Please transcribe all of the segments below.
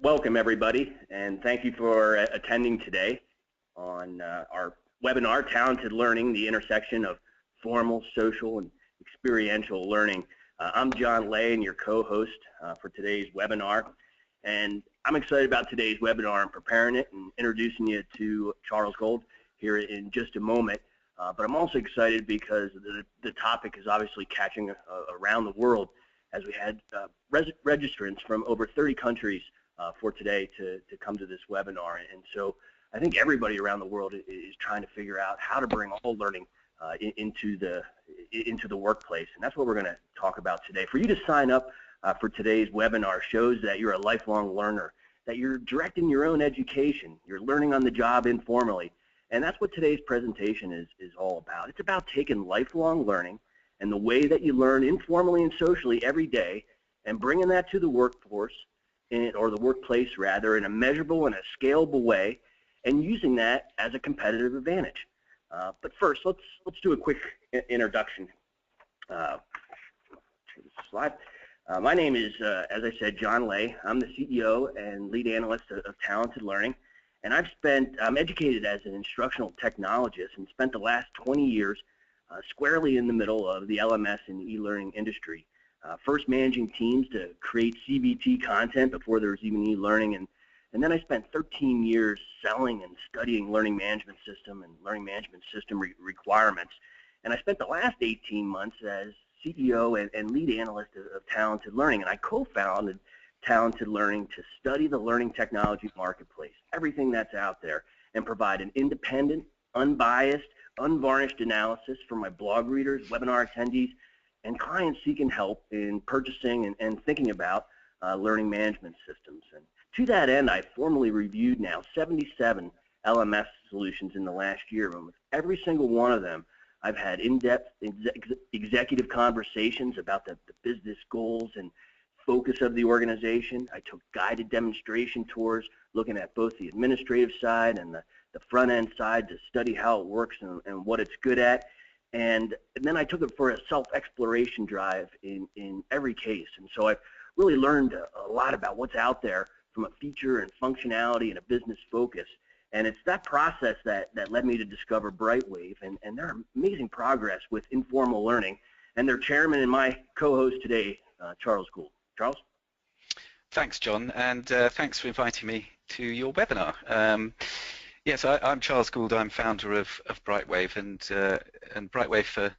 Welcome everybody, and thank you for attending today on our webinar, Talented Learning, the intersection of formal, social, and experiential learning. I'm John Lay, and your co-host for today's webinar, and I'm excited about today's webinar and preparing it and introducing you to Charles Gould here in just a moment. But I'm also excited because the topic is obviously catching around the world, as we had registrants from over 30 countries for today to come to this webinar. And so I think everybody around the world is trying to figure out how to bring all learning into the workplace, and that's what we're going to talk about today. For you to sign up for today's webinar shows that you're a lifelong learner, that you're directing your own education, you're learning on the job informally, and that's what today's presentation is all about. It's about taking lifelong learning and the way that you learn informally and socially every day and bringing that to the workforce, or the workplace rather, in a measurable and a scalable way, and using that as a competitive advantage. But first, let's do a quick introduction. Slide. My name is, as I said, John Lay. I'm the CEO and lead analyst of Talented Learning, and I'm educated as an instructional technologist and spent the last 20 years squarely in the middle of the LMS and e-learning industry. First managing teams to create CBT content before there was even e-learning, and then I spent 13 years selling and studying learning management system and learning management system requirements. And I spent the last 18 months as CEO and lead analyst of Talented Learning, and I co-founded Talented Learning to study the learning technology marketplace, everything that's out there, and provide an independent, unbiased, unvarnished analysis for my blog readers, webinar attendees, and clients seeking help in purchasing and thinking about learning management systems. And to that end, I formally reviewed now 77 LMS solutions in the last year, and with every single one of them, I've had in-depth executive conversations about the business goals and focus of the organization. I took guided demonstration tours looking at both the administrative side and the front-end side to study how it works and what it's good at. And then I took it for a self-exploration drive in every case. And so I've really learned a lot about what's out there from a feature and functionality and a business focus. And it's that process that led me to discover Brightwave and their amazing progress with informal learning, and their chairman and my co-host today, Charles Gould. Charles? Thanks, John, and thanks for inviting me to your webinar. Yes, I'm Charles Gould. I'm founder of Brightwave, and Brightwave for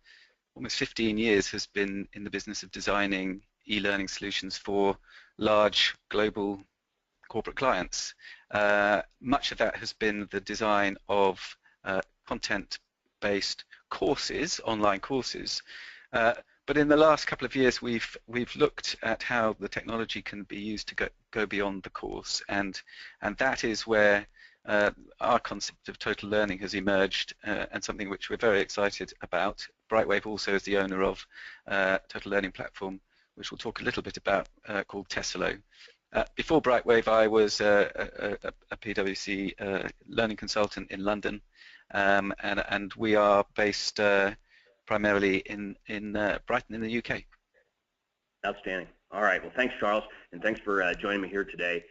almost 15 years has been in the business of designing e-learning solutions for large global corporate clients. Much of that has been the design of content-based courses, online courses. But in the last couple of years, we've looked at how the technology can be used to go beyond the course, and that is where our concept of total learning has emerged, and something which we're very excited about. Brightwave also is the owner of total learning platform, which we'll talk a little bit about, called Tesselo. Before Brightwave, I was a PwC learning consultant in London, and we are based primarily in Brighton in the UK. Outstanding. All right. Well, thanks, Charles, and thanks for joining me here today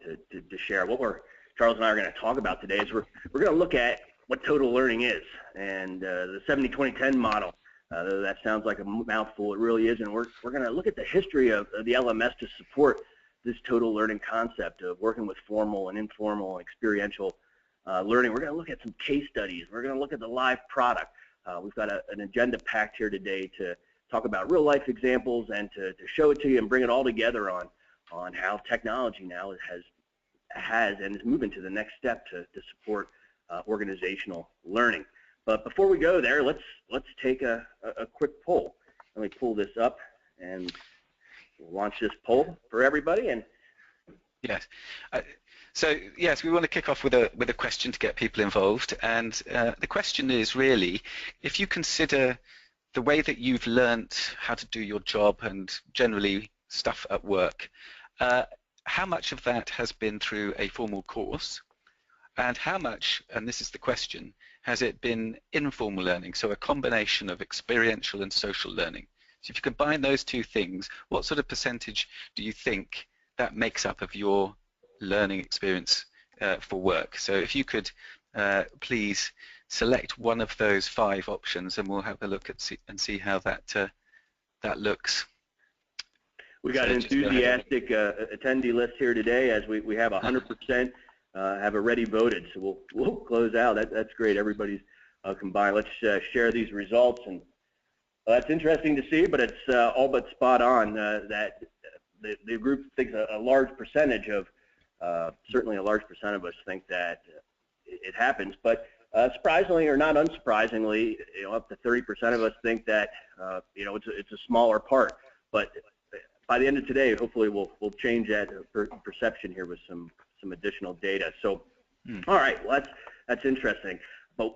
to share what Charles and I are going to talk about today. Is we're going to look at what total learning is, and the 70-20-10 model. Though that sounds like a mouthful, it really isn't. We're going to look at the history of the LMS to support this total learning concept of working with formal and informal and experiential learning. We're going to look at some case studies. We're going to look at the live product. We've got an agenda packed here today to talk about real life examples and to show it to you and bring it all together on how technology now has and is moving to the next step to support organizational learning. But before we go there, let's take a quick poll. Let me pull this up and we'll launch this poll for everybody. And yes. So yes, we want to kick off with a question to get people involved, and the question is really, if you consider the way that you've learnt how to do your job and generally stuff at work, how much of that has been through a formal course, and how much, and this is the question, has it been informal learning, so a combination of experiential and social learning? So if you combine those two things, what sort of percentage do you think that makes up of your learning experience for work. So if you could please select one of those 5 options, and we'll have a look at and see how that that looks. We got an enthusiastic attendee list here today, as we have 100% have already voted. So we'll close out. That's great. Everybody's combined. Let's share these results, and that's interesting to see. But it's all but spot on that the group thinks a large percentage of certainly a large percent of us think that it happens. But surprisingly or not unsurprisingly, up to 30% of us think that it's a smaller part. But by the end of today, hopefully we'll change that perception here with some additional data. So, all right, well, that's interesting. But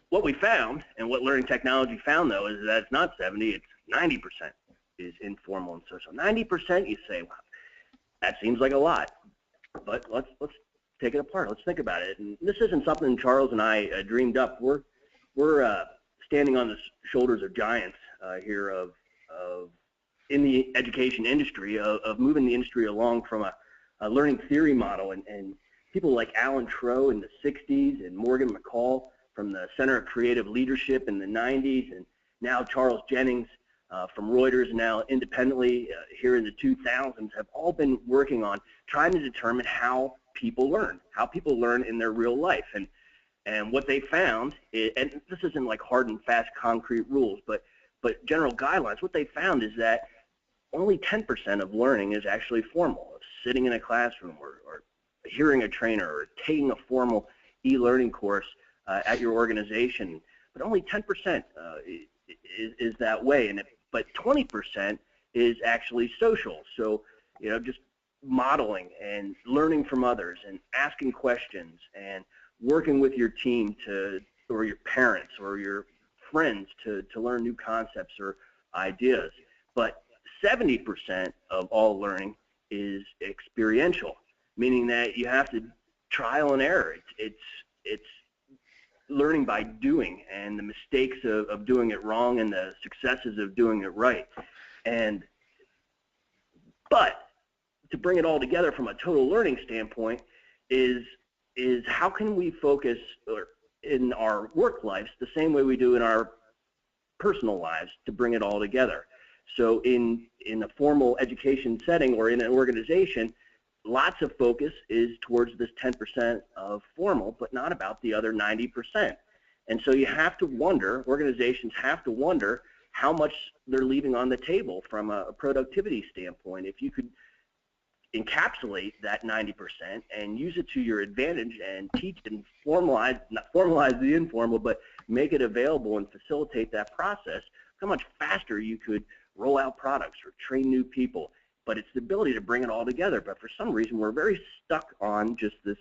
what we found, and what learning technology found, though, is that it's not 70, it's 90% is informal and social. 90%, you say, wow, that seems like a lot. But let's take it apart. Let's think about it. And this isn't something Charles and I dreamed up. We're standing on the shoulders of giants here of in the education industry, of moving the industry along from a learning theory model, and people like Alan Trow in the 60s, and Morgan McCall from the Center of Creative Leadership in the 90s, and now Charles Jennings from Reuters, now independently here in the 2000s, have all been working on trying to determine how people learn in their real life. And what they found is, and this isn't like hard and fast concrete rules, but general guidelines, what they found is that only 10% of learning is actually formal. Sitting in a classroom, or hearing a trainer, or taking a formal e-learning course at your organization. But only 10% is that way. But 20% is actually social. So, just modeling and learning from others and asking questions and working with your team or your parents or your friends to learn new concepts or ideas. But 70% of all learning is experiential, meaning that you have to trial and error. It's learning by doing, and the mistakes of doing it wrong and the successes of doing it right. But to bring it all together from a total learning standpoint is how can we focus in our work lives the same way we do in our personal lives to bring it all together. So in a formal education setting or in an organization, lots of focus is towards this 10% of formal, but not about the other 90%. And so you have to wonder, organizations have to wonder how much they're leaving on the table from a productivity standpoint. If you could encapsulate that 90% and use it to your advantage and teach and not formalize the informal, but make it available and facilitate that process, how much faster you could roll out products or train new people. But it's the ability to bring it all together. But for some reason, we're very stuck on just this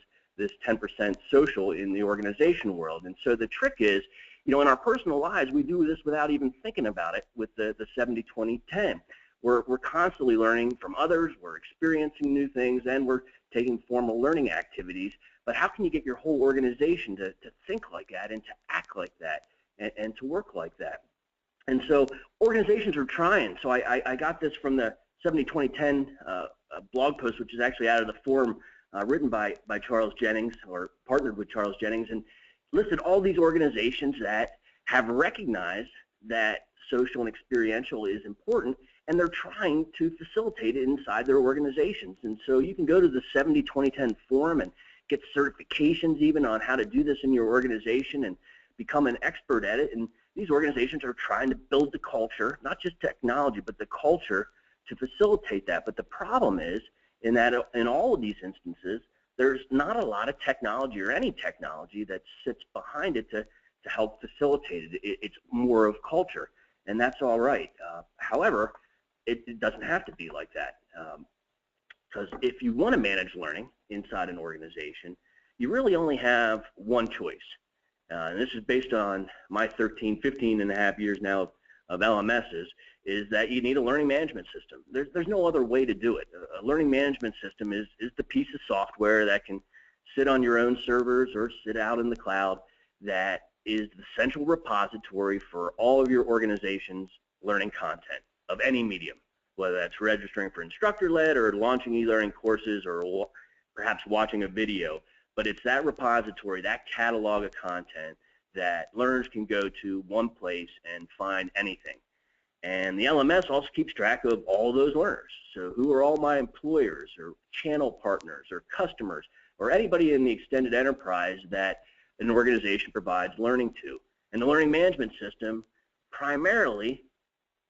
10% social in the organization world. And so the trick is, in our personal lives, we do this without even thinking about it with the 70-20-10. We're constantly learning from others, we're experiencing new things, and we're taking formal learning activities. But how can you get your whole organization to think like that and to act like that and to work like that? And so organizations are trying. So I got this from the 70-20-10 blog post, which is actually out of the forum written by Charles Jennings, or partnered with Charles Jennings, and listed all these organizations that have recognized that social and experiential is important, and they're trying to facilitate it inside their organizations. And so you can go to the 70-20-10 forum and get certifications even on how to do this in your organization and become an expert at it. And these organizations are trying to build the culture, not just technology, but the culture to facilitate that. But the problem is in that in all of these instances, there's not a lot of technology or any technology that sits behind it to help facilitate it. It's more of culture, and that's all right. However, it doesn't have to be like that, because if you want to manage learning inside an organization, you really only have one choice. And this is based on my 15 and a half years now of LMSs, is that you need a learning management system. There's no other way to do it. A learning management system is the piece of software that can sit on your own servers or sit out in the cloud, that is the central repository for all of your organization's learning content of any medium, whether that's registering for instructor-led or launching e-learning courses or perhaps watching a video. But it's that repository, that catalog of content that learners can go to one place and find anything. And the LMS also keeps track of all those learners. So who are all my employers or channel partners or customers or anybody in the extended enterprise that an organization provides learning to. And the learning management system primarily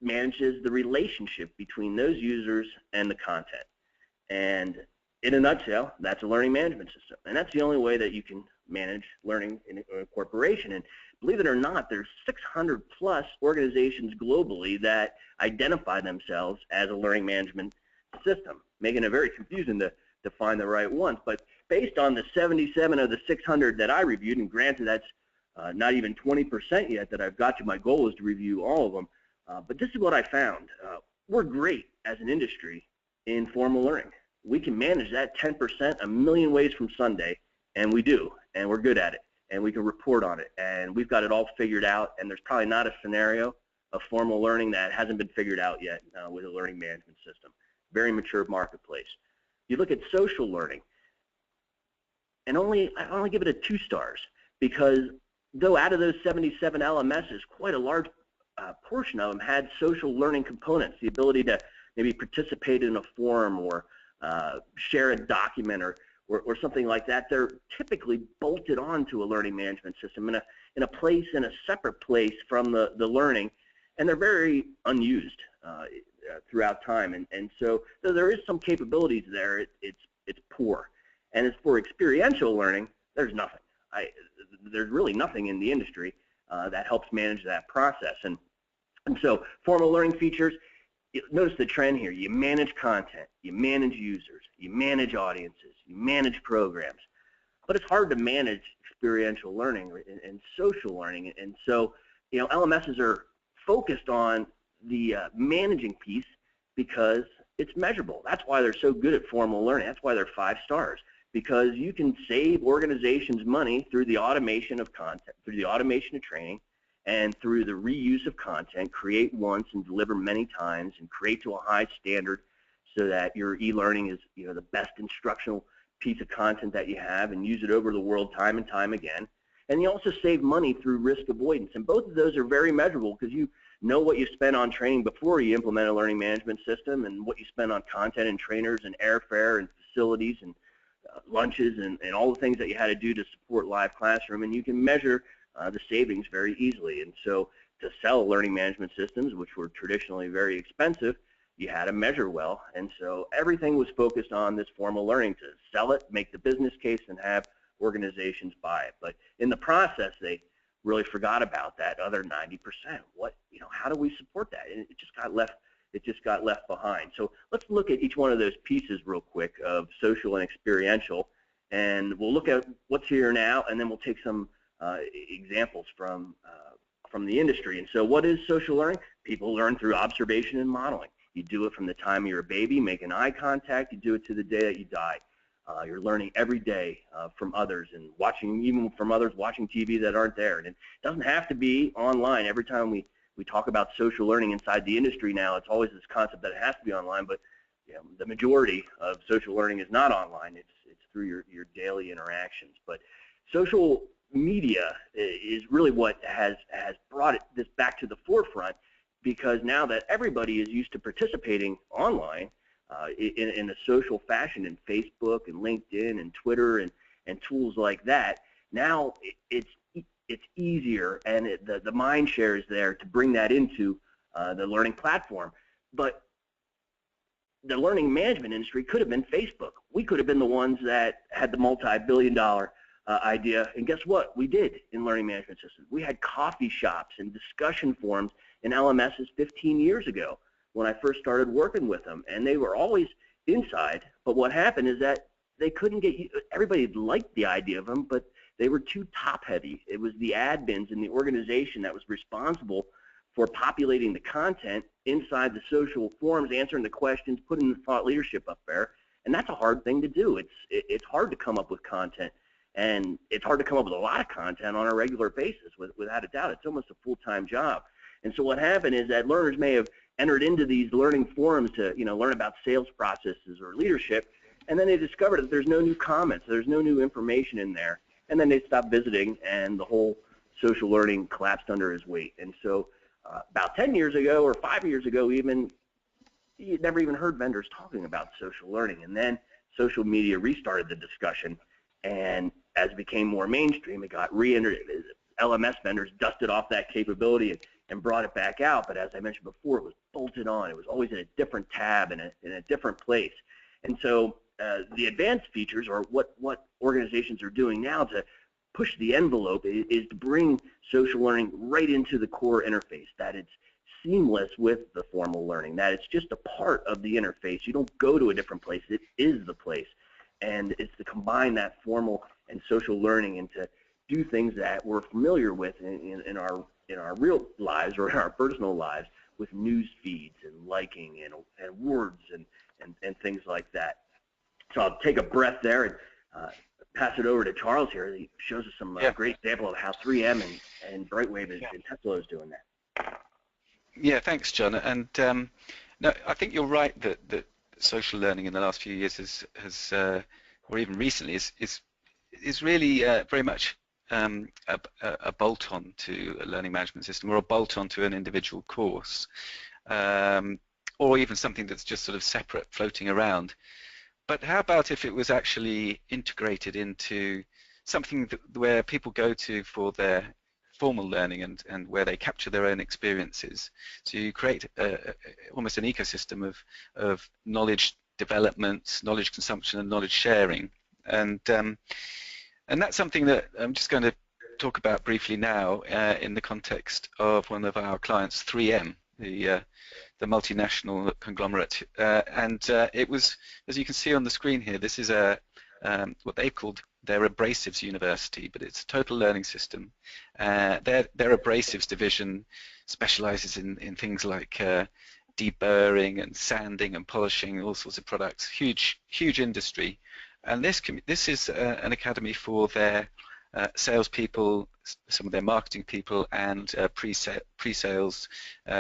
manages the relationship between those users and the content. And in a nutshell, that's a learning management system. And that's the only way that you can manage learning in a corporation. And believe it or not, there's 600 plus organizations globally that identify themselves as a learning management system, making it very confusing to find the right ones. But based on the 77 of the 600 that I reviewed, and granted that's not even 20% yet that I've got to, my goal is to review all of them, but this is what I found. We're great as an industry in formal learning. We can manage that 10% a million ways from Sunday, and we do, and we're good at it, and we can report on it, and we've got it all figured out, and there's probably not a scenario of formal learning that hasn't been figured out yet with a learning management system. Very mature marketplace. You look at social learning, and I only give it a 2 stars, because though out of those 77 LMSs, quite a large portion of them had social learning components, the ability to maybe participate in a forum or share a document or something like that. They're typically bolted onto a learning management system in a separate place from the learning, and they're very unused throughout time. And so though there is some capabilities there, it's poor. And as for experiential learning, there's nothing. There's really nothing in the industry that helps manage that process. And so formal learning features, notice the trend here. You manage content, you manage users, you manage audiences, you manage programs. But it's hard to manage experiential learning and social learning. And so, LMSs are focused on the managing piece because it's measurable. That's why they're so good at formal learning. That's why they're 5 stars, because you can save organizations money through the automation of content, through the automation of training, and through the reuse of content, create once and deliver many times, and create to a high standard so that your e-learning is the best instructional piece of content that you have, and use it over the world time and time again. And you also save money through risk avoidance, and both of those are very measurable because you know what you spend on training before you implement a learning management system, and what you spend on content and trainers and airfare and facilities and lunches and all the things that you had to do to support live classroom, and you can measure the savings very easily. And so to sell learning management systems, which were traditionally very expensive, you had to measure well. And so everything was focused on this formal learning to sell it, make the business case, and have organizations buy it. But in the process, they really forgot about that other 90%. How do we support that? And it just got left behind. So let's look at each one of those pieces real quick of social and experiential, and we'll look at what's here now, and then we'll take some examples from the industry. And so what is social learning? People learn through observation and modeling. You do it from the time you're a baby, making eye contact. You do it to the day that you die. You're learning every day from others, and even from others watching TV that aren't there. And it doesn't have to be online. Every time we talk about social learning inside the industry now, it's always this concept that it has to be online, but the majority of social learning is not online. It's through your daily interactions. But social media is really what has brought this back to the forefront, because now that everybody is used to participating online in a social fashion in Facebook and LinkedIn and Twitter and tools like that, now it's easier, and the mind share is there to bring that into the learning platform. But the learning management industry could have been Facebook. We could have been the ones that had the multi-billion-dollar idea, and guess what? We did in learning management systems. We had coffee shops and discussion forums in LMSs 15 years ago when I first started working with them, and they were always inside. But what happened is that they couldn't get, everybody liked the idea of them, but they were too top-heavy. It was the admins in the organization that was responsible for populating the content inside the social forums, answering the questions, putting the thought leadership up there, and that's a hard thing to do. It's hard to come up with content, and it's hard to come up with a lot of content on a regular basis, without a doubt. It's almost a full-time job. And so what happened is that learners may have entered into these learning forums to, learn about sales processes or leadership, and then they discovered that there's no new comments, there's no new information in there, and then they stopped visiting, and the whole social learning collapsed under his weight. And so about 10 years ago or 5 years ago even, you never even heard vendors talking about social learning. And then social media restarted the discussion, and as it became more mainstream, it got re-entered. LMS vendors dusted off that capability and brought it back out. But as I mentioned before, it was bolted on. It was always in a different tab in a different place. And so the advanced features, or what organizations are doing now to push the envelope, is to bring social learning right into the core interface, that it's seamless with the formal learning, that it's just a part of the interface. You don't go to a different place. It is the place. And it's to combine that formal and social learning and to do things that we're familiar with in our real lives or in our personal lives, with news feeds and liking and words and things like that. So I'll take a breath there and pass it over to Charles here. He shows us some great example of how 3M and Brightwave and Tesla is doing that. Yeah, thanks, John. And no, I think you're right that social learning in the last few years has or even recently is really very much a bolt-on to a learning management system, or a bolt-on to an individual course, or even something that's just sort of separate, floating around. But how about if it was actually integrated into something where people go to for their formal learning and where they capture their own experiences? So you create almost an ecosystem of knowledge development, knowledge consumption, and knowledge sharing. And that's something that I'm just going to talk about briefly now in the context of one of our clients, 3M, the multinational conglomerate. And it was, as you can see on the screen here, this is what they've called their abrasives university, but it's a total learning system. Their abrasives division specializes in things like deburring and sanding and polishing, all sorts of products, huge industry. And this is an academy for their salespeople, some of their marketing people, and pre-sales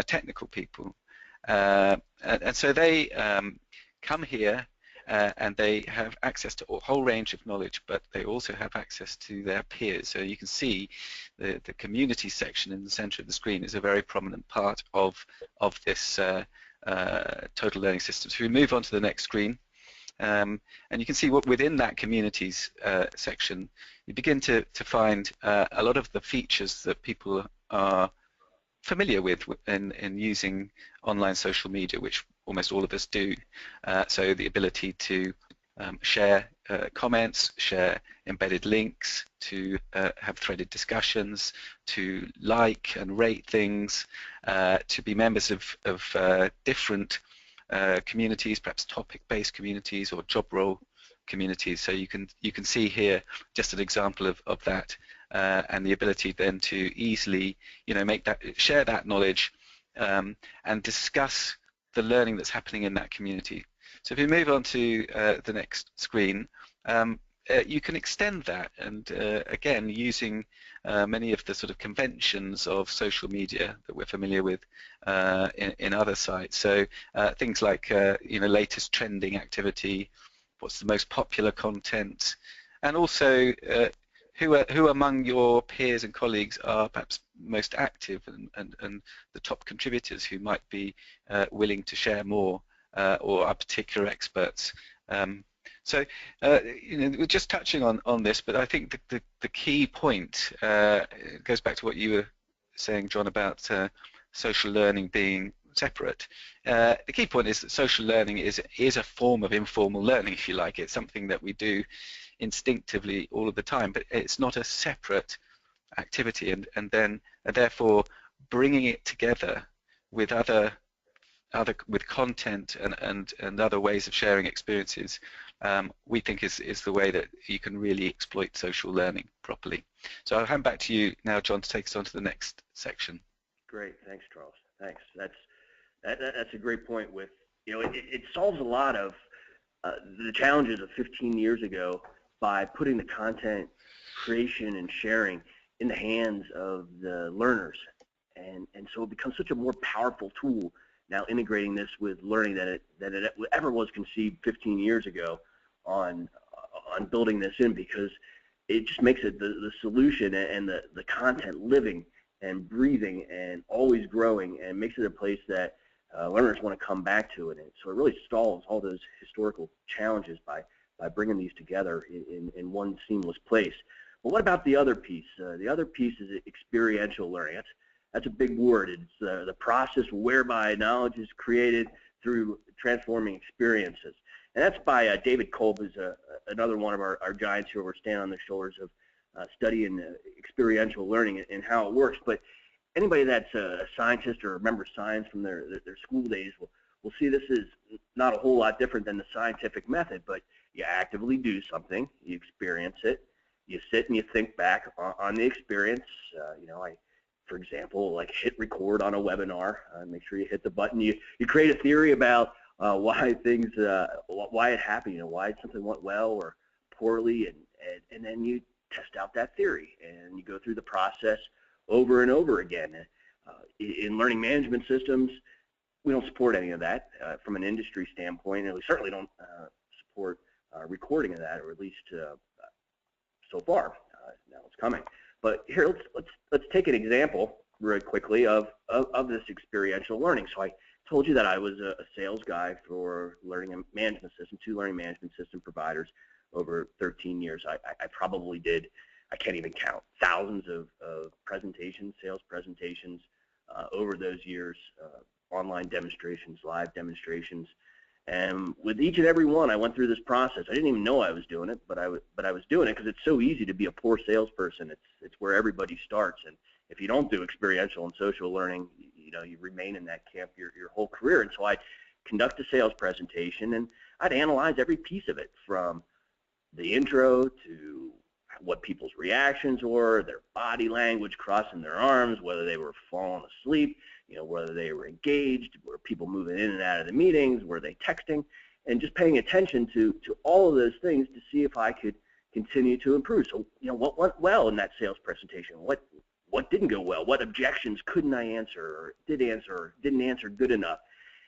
technical people. And so they come here and they have access to a whole range of knowledge, but they also have access to their peers. So you can see the community section in the center of the screen is a very prominent part of this total learning system. So we move on to the next screen. And you can see what within that communities section, you begin to find a lot of the features that people are familiar with in using online social media, which almost all of us do. So the ability to share comments, share embedded links, to have threaded discussions, to like and rate things, to be members of different communities, perhaps topic-based communities or job role communities. So you can see here just an example of that, and the ability then to easily, share that knowledge and discuss the learning that's happening in that community. So if you move on to the next screen, you can extend that, and again, using many of the sort of conventions of social media that we're familiar with in other sites. So things like latest trending activity, what's the most popular content, and also who among your peers and colleagues are perhaps most active and the top contributors who might be willing to share more or are particular experts. So we're just touching on this, but I think the key point goes back to what you were saying, John, about social learning being separate. The key point is that social learning is a form of informal learning, if you like. It's something that we do instinctively all of the time, but it's not a separate activity, and therefore bringing it together with with content and other ways of sharing experiences, we think is the way that you can really exploit social learning properly. So I'll hand back to you now, John, to take us on to the next section. Great, thanks, Charles. Thanks. That's a great point. With it solves a lot of the challenges of 15 years ago by putting the content creation and sharing in the hands of the learners, and so it becomes such a more powerful tool now integrating this with learning that it ever was conceived 15 years ago on building this in, because it just makes it the solution and the content living and breathing and always growing, and makes it a place that learners want to come back to it. And so it really solves all those historical challenges by bringing these together in one seamless place. But what about the other piece? The other piece is experiential learning. That's a big word. It's the process whereby knowledge is created through transforming experiences. And that's by David Gould, who's another one of our giants here. We're standing on the shoulders of studying experiential learning and how it works. But anybody that's a scientist or remembers science from their school days will see this is not a whole lot different than the scientific method, but you actively do something, you experience it, you sit and you think back on the experience. For example, like hit record on a webinar, make sure you hit the button. You create a theory about why it happened, why something went well or poorly, and then you test out that theory, and you go through the process over and over again. In learning management systems, we don't support any of that from an industry standpoint, and we certainly don't support recording of that, or at least so far. Now it's coming. But here, let's take an example really quickly of this experiential learning. So I told you that I was a sales guy for learning management system, 2 learning management system providers over 13 years. I probably did, I can't even count, thousands of presentations, sales presentations over those years, online demonstrations, live demonstrations. And with each and every one, I went through this process. I didn't even know I was doing it, but I was doing it because it's so easy to be a poor salesperson. It's where everybody starts, and if you don't do experiential and social learning, you remain in that camp your whole career. And so I'd conduct a sales presentation, and I'd analyze every piece of it, from the intro to what people's reactions were, their body language, crossing their arms, whether they were falling asleep, whether they were engaged, were people moving in and out of the meetings, were they texting, and just paying attention to all of those things to see if I could continue to improve. So, what went well in that sales presentation? What didn't go well? What objections couldn't I answer, or didn't answer good enough?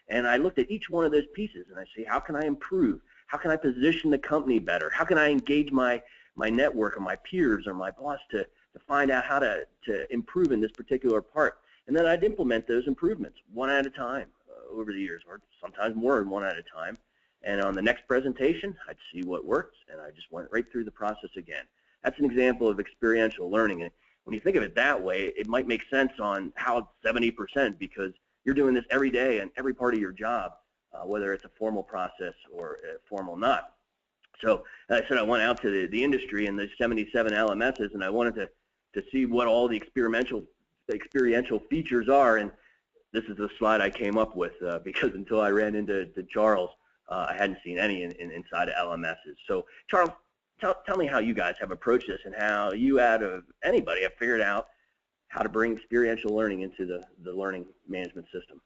And I looked at each one of those pieces, and I say, how can I improve? How can I position the company better? How can I engage my network or my peers or my boss to find out how to improve in this particular part? And then I'd implement those improvements one at a time over the years, or sometimes more than one at a time. And on the next presentation, I'd see what worked, and I just went right through the process again. That's an example of experiential learning. And when you think of it that way, it might make sense on how it's 70%, because you're doing this every day and every part of your job, whether it's a formal process or formal not. So as I said, I went out to the industry and the 77 LMSs, and I wanted to see what all the experiential features are, and this is the slide I came up with, because until I ran into Charles, I hadn't seen any inside of LMSs. So Charles, tell me how you guys have approached this, and how you, out of anybody, have figured out how to bring experiential learning into the learning management system.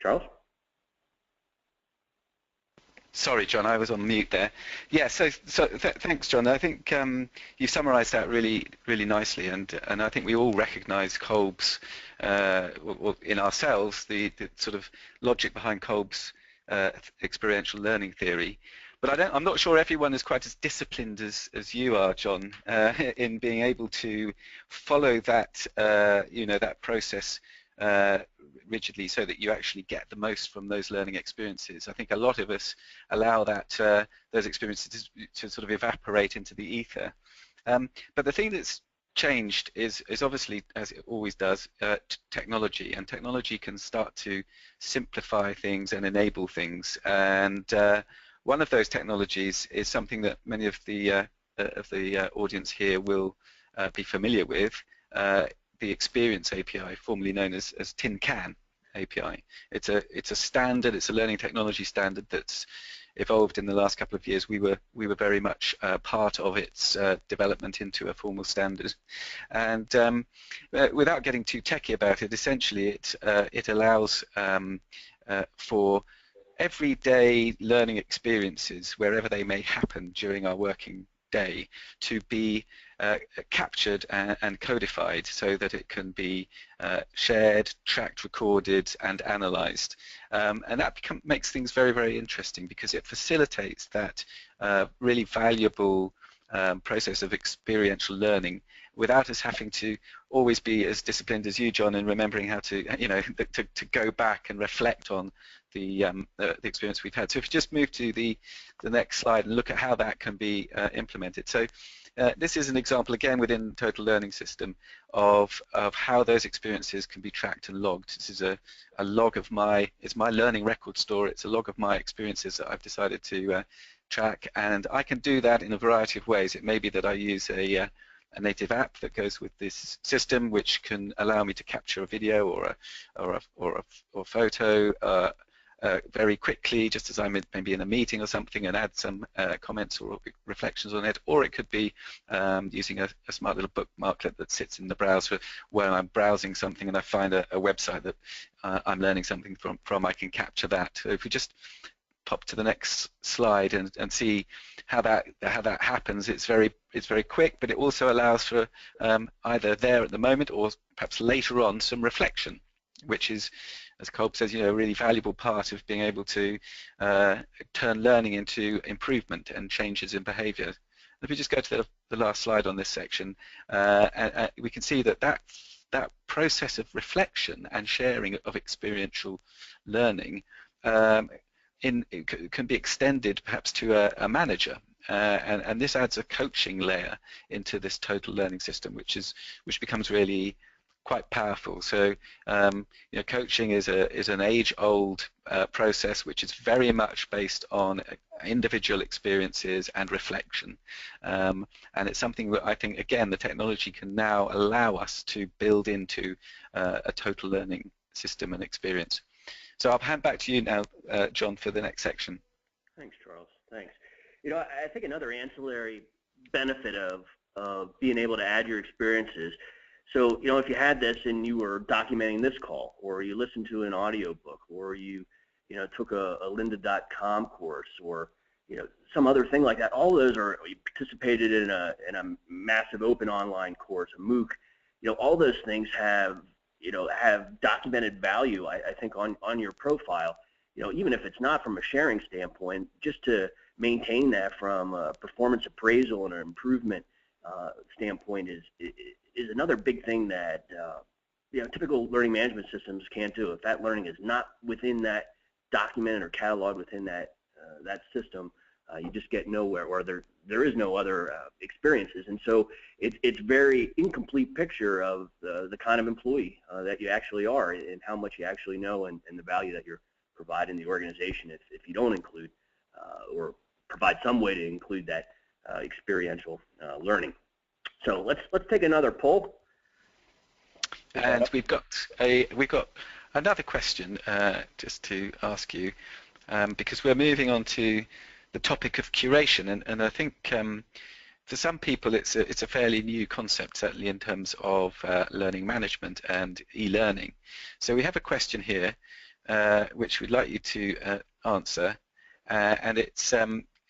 Charles? Sorry, John, I was on mute there. Yeah, thanks, John. I think you summarised that really, really nicely, and I think we all recognise Kolb's, in ourselves, the sort of logic behind Kolb's experiential learning theory. But I'm not sure everyone is quite as disciplined as you are, John, in being able to follow that, that process rigidly, so that you actually get the most from those learning experiences. I think a lot of us allow that those experiences to sort of evaporate into the ether. But the thing that's changed is obviously, as it always does, technology, and technology can start to simplify things and enable things. And one of those technologies is something that many of the audience here will be familiar with. The Experience API, formerly known as Tin Can API. It's a standard. It's a learning technology standard that's evolved in the last couple of years. We were very much part of its development into a formal standard. And without getting too techy about it, essentially it allows for everyday learning experiences, wherever they may happen during our working day to be captured and codified so that it can be shared, tracked, recorded, and analyzed. And that makes things very, very interesting because it facilitates that really valuable process of experiential learning without us having to always be as disciplined as you, John, in remembering how to, to go back and reflect on the experience we've had. So if you just move to the next slide and look at how that can be implemented. So this is an example again within Total Learning System of how those experiences can be tracked and logged. This is a log of it's my learning record store. It's a log of my experiences that I've decided to track, and I can do that in a variety of ways. It may be that I use a native app that goes with this system, which can allow me to capture a video or a photo very quickly, just as I'm maybe in a meeting or something, and add some comments or reflections on it. Or it could be using a smart little bookmarklet that sits in the browser where I'm browsing something and I find a website that I'm learning something from. I can capture that. So if we just pop to the next slide and see how that happens, it's very quick, but it also allows for either there at the moment or perhaps later on some reflection, which is, as Kolb says, a really valuable part of being able to turn learning into improvement and changes in behaviour. If we just go to the last slide on this section, we can see that process of reflection and sharing of experiential learning can be extended perhaps to a manager, and this adds a coaching layer into this total learning system, which becomes really quite powerful. So coaching is an age-old process which is very much based on individual experiences and reflection, and it's something that I think again the technology can now allow us to build into a total learning system and experience. So I'll hand back to you now, John, for the next section. Thanks, Charles. Thanks. I think another ancillary benefit of being able to add your experiences. So, if you had this and you were documenting this call, or you listened to an audio book, or you took a lynda.com course, or some other thing like that, all those are, you participated in a massive open online course, a MOOC. All those things have documented value, I think, on your profile, even if it's not from a sharing standpoint, just to maintain that from a performance appraisal and an improvement standpoint is another big thing that typical learning management systems can't do. If that learning is not within that documented or cataloged within that system, you just get nowhere, or there is no other experiences. And so it's very incomplete picture of the kind of employee that you actually are, and how much you actually know, and the value that you're providing the organization if you don't include or provide some way to include that experiential learning. So let's take another poll. And we've got another question just to ask you, because we're moving on to the topic of curation, and I think for some people it's a fairly new concept, certainly in terms of learning management and e-learning. So we have a question here which we'd like you to answer, and it's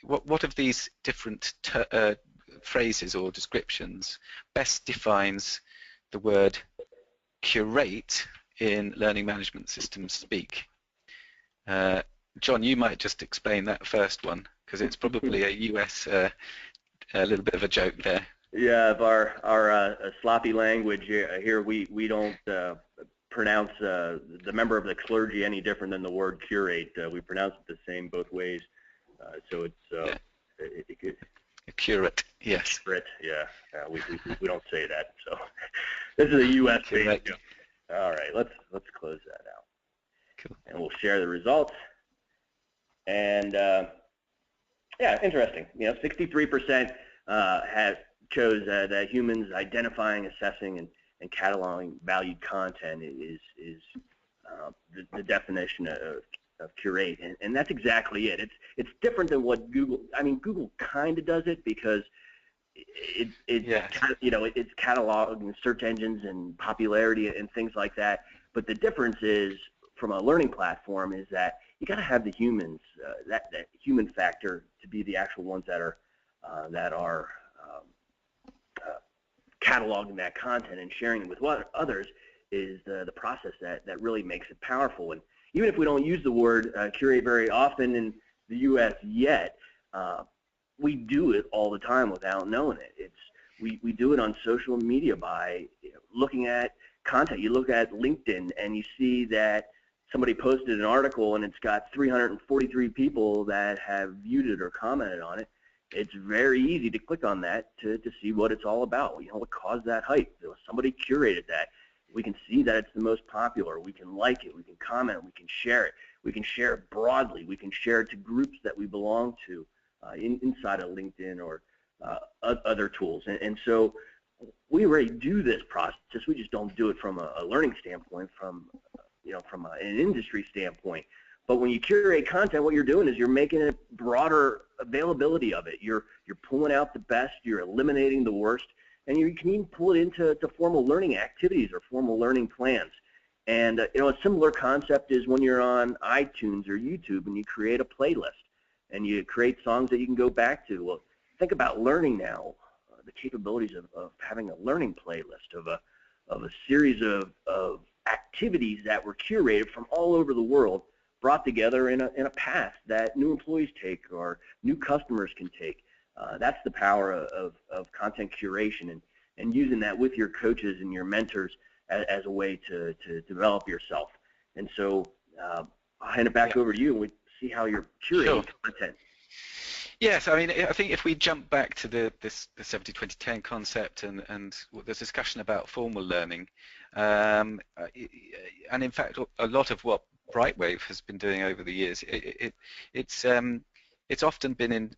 what of these different phrases or descriptions best defines the word curate in learning management systems speak? John, you might just explain that first one, because it's probably a US, a little bit of a joke there. Yeah, our sloppy language here, we don't pronounce the member of the clergy any different than the word curate. We pronounce it the same both ways. So it's a curate, yes. Curate, yeah. We don't say that. So this is a US thing. All right, let's close that out. Cool. And we'll share the results. And yeah, interesting. 63% chose that humans identifying, assessing, and cataloging valued content is the definition of curate, and that's exactly it. It's different than what Google. I mean, Google kind of does it because it's cataloging search engines and popularity and things like that. But the difference is, from a learning platform, is that you got to have the humans, that human factor, to be the actual ones that are that are cataloging that content and sharing it with others is the process that really makes it powerful. And even if we don't use the word curate very often in the U.S. yet, we do it all the time without knowing it. We do it on social media by looking at content. You look at LinkedIn and you see that somebody posted an article and it's got 343 people that have viewed it or commented on it. It's very easy to click on that to see what it's all about. What caused that hype? Somebody curated that. We can see that it's the most popular. We can like it. We can comment. We can share it. We can share it broadly. We can share it to groups that we belong to inside of LinkedIn or other tools. And so we already do this process. We just don't do it from a learning standpoint, from an industry standpoint. But when you curate content, what you're doing is you're making a broader availability of it. You're pulling out the best. You're eliminating the worst. And you can even pull it into formal learning activities or formal learning plans. And a similar concept is when you're on iTunes or YouTube and you create a playlist and you create songs that you can go back to. Well, think about learning now, the capabilities of having a learning playlist, of a series of activities that were curated from all over the world, brought together in a path that new employees take or new customers can take. That's the power of content curation and using that with your coaches and your mentors as a way to develop yourself. And so I'll hand it back over to you and we see how you're curating content. Yes, I mean, I think if we jump back to the 70-20-10 concept and the discussion about formal learning, and in fact, a lot of what Brightwave has been doing over the years, it's often been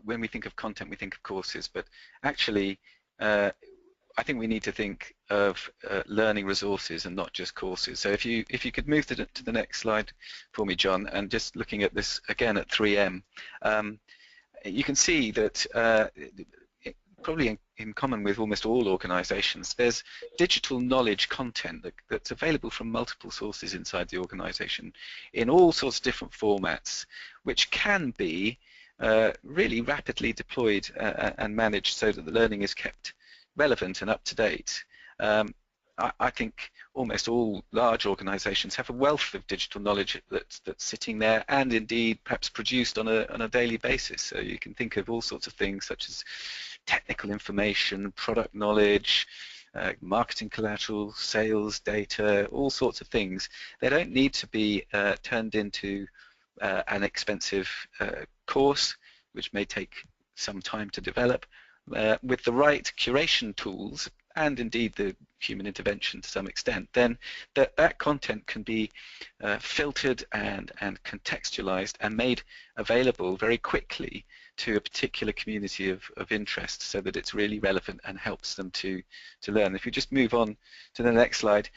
when we think of content, we think of courses, but actually, I think we need to think of learning resources and not just courses. So if you could move to the next slide for me, John, and just looking at this again at 3M. You can see that probably in common with almost all organizations, there's digital knowledge content that's available from multiple sources inside the organization in all sorts of different formats, which can be really rapidly deployed and managed so that the learning is kept relevant and up to date. I think almost all large organizations have a wealth of digital knowledge that's sitting there and indeed perhaps produced on a daily basis. So you can think of all sorts of things such as technical information, product knowledge, marketing collateral, sales data, all sorts of things. They don't need to be turned into an expensive course, which may take some time to develop. With the right curation tools and indeed the human intervention to some extent, then that content can be filtered and contextualized and made available very quickly to a particular community of interest so that it's really relevant and helps them to learn. If you just move on to the next slide,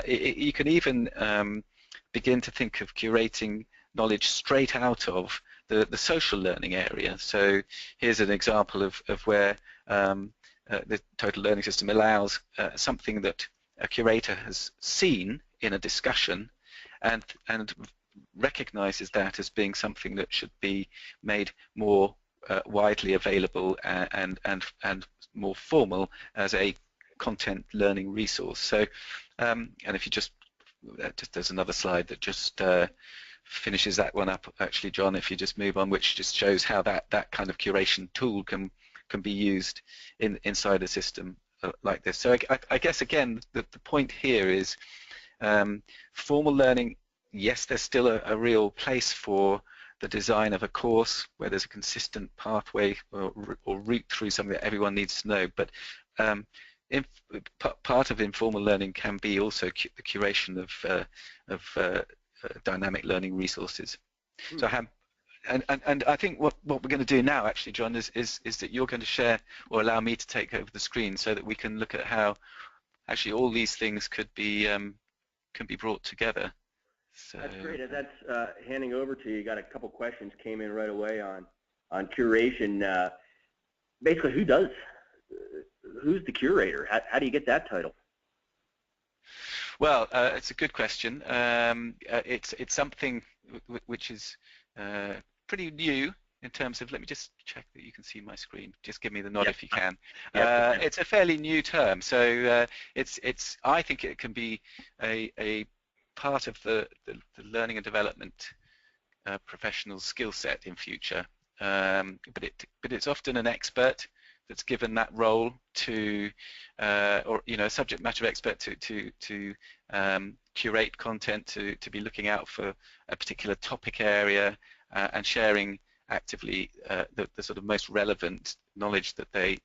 you can even begin to think of curating knowledge straight out of the social learning area. So here's an example of where the total learning system allows something that a curator has seen in a discussion and recognizes that as being something that should be made more widely available and more formal as a content learning resource. So and if you just there's another slide that just finishes that one up actually, John, if you just move on, which just shows how that kind of curation tool can be used inside a system like this. So I guess again the point here is formal learning, yes, there's still a real place for the design of a course where there's a consistent pathway or route through something that everyone needs to know, but part of informal learning can be also the curation of dynamic learning resources. So and I think what we're going to do now actually, John, is that you're going to share or allow me to take over the screen so that we can look at how actually all these things can be brought together. So that's great. As that's handing over to you, you got a couple questions came in right away on curation. Basically, who's the curator? How do you get that title? Well, it's a good question. It's something which is pretty new in terms of, let me just check that you can see my screen. Just give me the nod Yep. if you can. Yep. It's a fairly new term, so I think it can be a part of the learning and development professional skill set in future. But it's often an expert that's given that role to, or a subject matter expert to curate content, to be looking out for a particular topic area and sharing actively the sort of most relevant knowledge that they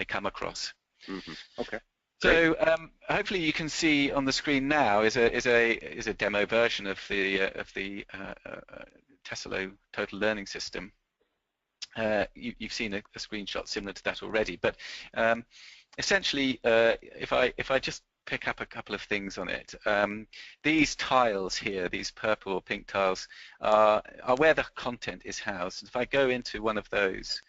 come across. Mm-hmm. Okay. So hopefully you can see on the screen now is a demo version of the Tesselo Total Learning System. You've seen a screenshot similar to that already, but essentially, if I just pick up a couple of things on it, these tiles here, these purple or pink tiles, are where the content is housed. If I go into one of those,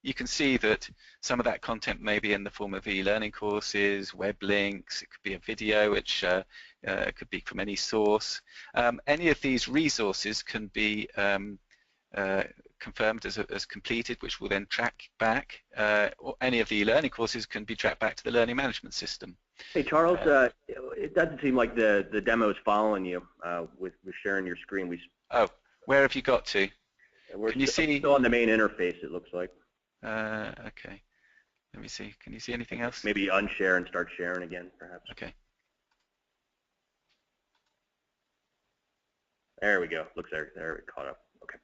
you can see that some of that content may be in the form of e-learning courses, web links, it could be a video, which could be from any source. Any of these resources can be confirmed as completed, which will then track back, or any of the e-learning courses can be tracked back to the learning management system. Hey Charles, it doesn't seem like the demo is following you with sharing your screen. Oh, where have you got to? We're can you see? Still on the main interface, it looks like. Okay, let me see. Can you see anything else? Maybe unshare and start sharing again, perhaps. Okay. There we go. Looks there it caught up. Okay.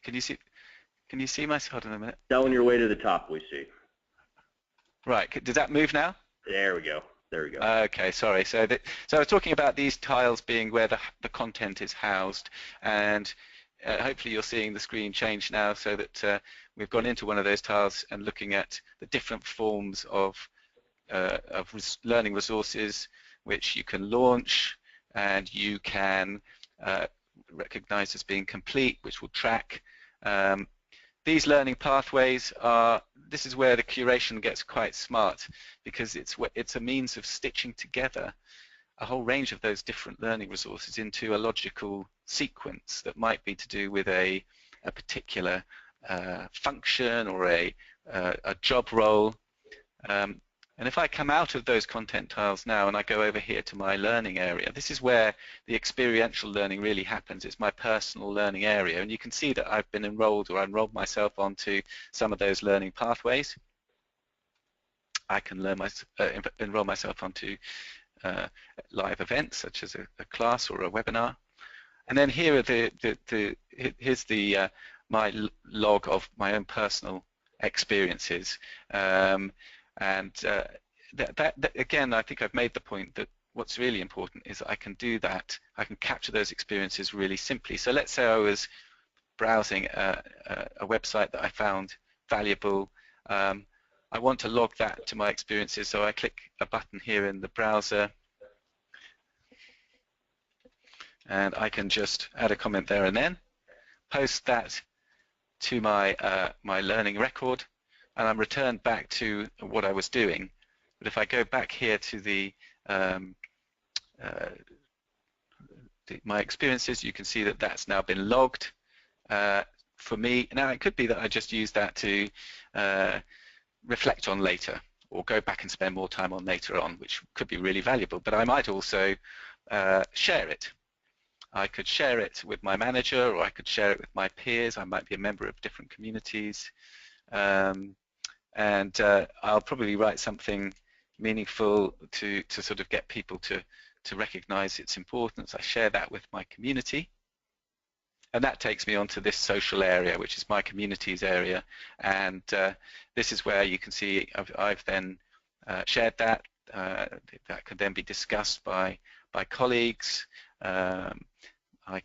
Can you see? Can you see my? Hold on a minute. Down your way to the top, we see. Right. Did that move now? There we go. There we go. Okay. Sorry. So I was talking about these tiles being where the content is housed, and hopefully you're seeing the screen change now, so that we've gone into one of those tiles and looking at the different forms of learning resources which you can launch and you can recognize as being complete, which will track. These learning pathways this is where the curation gets quite smart, because it's a means of stitching together a whole range of those different learning resources into a logical sequence that might be to do with a particular function or a job role. And if I come out of those content tiles now and I go over here to my learning area, this is where the experiential learning really happens. It's my personal learning area, and you can see that I've been enrolled, or enrolled myself onto some of those learning pathways. I can enroll myself onto live events such as a class or a webinar, and then here are here's my log of my own personal experiences. And that again, I think I've made the point that what's really important is that I can do that. I can capture those experiences really simply. So let's say I was browsing a website that I found valuable. I want to log that to my experiences, so I click a button here in the browser, and I can just add a comment there and then post that to my my learning record, and I'm returned back to what I was doing. But if I go back here to my experiences, you can see that that's now been logged for me. Now it could be that I just use that to reflect on later, or go back and spend more time on later on, which could be really valuable. But I might also share it. I could share it with my manager, or I could share it with my peers. I might be a member of different communities. And I'll probably write something meaningful to sort of get people to recognize its importance. I share that with my community, and that takes me onto this social area, which is my communities area, and this is where you can see I've then shared that. That can then be discussed by colleagues. I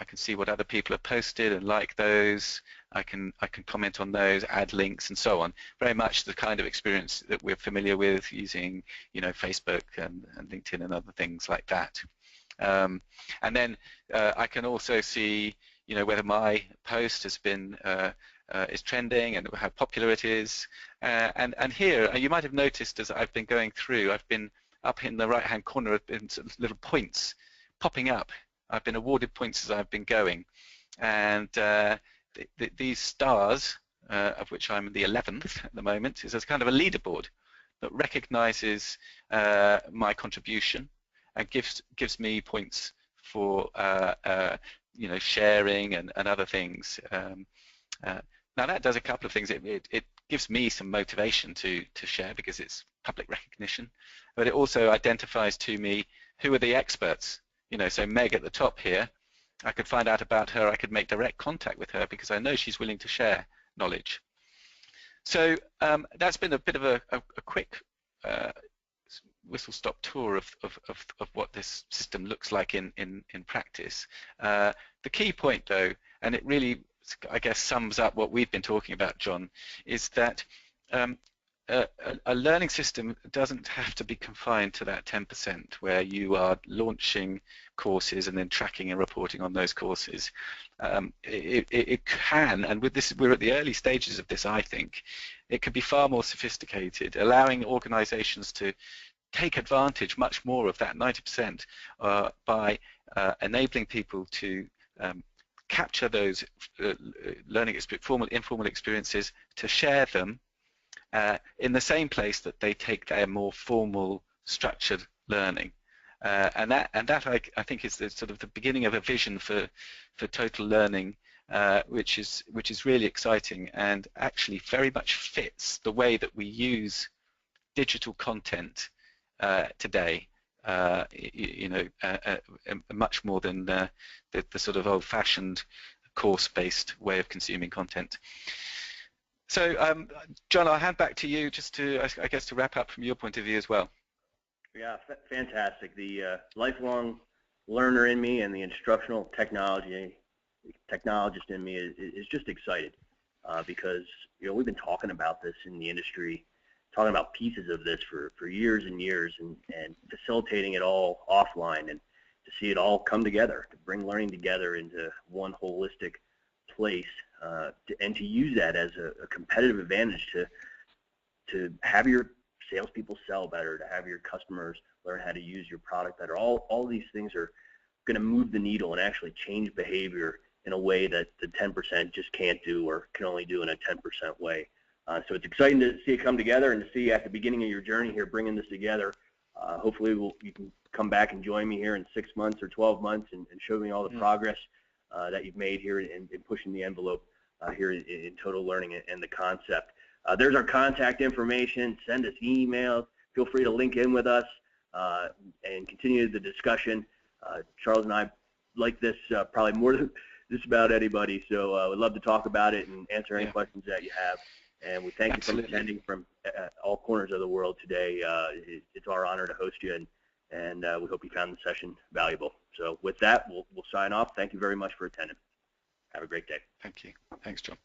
can see what other people have posted and like those. I can comment on those, add links, and so on. Very much the kind of experience that we're familiar with using, Facebook and LinkedIn and other things like that. And then I can also see, whether my post has been is trending and how popular it is. And here, you might have noticed as I've been going through, I've been up in the right-hand corner, have been sort of little points popping up. I've been awarded points as I've been going. and these stars, of which I'm the 11th at the moment, is as kind of a leaderboard that recognizes my contribution and gives me points for you know, sharing and other things. Now that does a couple of things. It gives me some motivation to share because it's public recognition, but it also identifies to me who are the experts. You know, so Meg at the top here, I could find out about her, I could make direct contact with her because I know she's willing to share knowledge. So that's been a bit of a quick whistle-stop tour of what this system looks like in practice. The key point though, and it really, I guess, sums up what we've been talking about, John, is that a learning system doesn't have to be confined to that 10% where you are launching courses and then tracking and reporting on those courses. It can, and with this, we're at the early stages of this, I think, it could be far more sophisticated, allowing organizations to take advantage much more of that 90% by enabling people to capture those learning, formal, informal experiences, to share them in the same place that they take their more formal, structured learning, and that I think is the sort of the beginning of a vision for total learning, which is really exciting and actually very much fits the way that we use digital content today. You know, much more than the sort of old-fashioned course-based way of consuming content. So, John, I'll hand back to you just to, I guess, to wrap up from your point of view as well. Yeah, fantastic. The lifelong learner in me and the instructional technologist in me is just excited because, you know, we've been talking about this in the industry, talking about pieces of this for years and years, and facilitating it all offline, and to see it all come together, to bring learning together into one holistic place, and to use that as a competitive advantage to have your salespeople sell better, to have your customers learn how to use your product better. All these things are going to move the needle and actually change behavior in a way that the 10% just can't do, or can only do in a 10% way. So it's exciting to see it come together, and to see at the beginning of your journey here bringing this together. Hopefully you can come back and join me here in 6 months or 12 months and show me all the progress that you've made here in pushing the envelope here in total learning and the concept. There's our contact information. Send us emails. Feel free to link in with us and continue the discussion. Charles and I like this probably more than just about anybody, so we'd love to talk about it and answer any questions that you have. And we thank you for attending from all corners of the world today. It's our honor to host you, and we hope you found the session valuable. So with that, we'll sign off. Thank you very much for attending. Have a great day. Thank you. Thanks, John.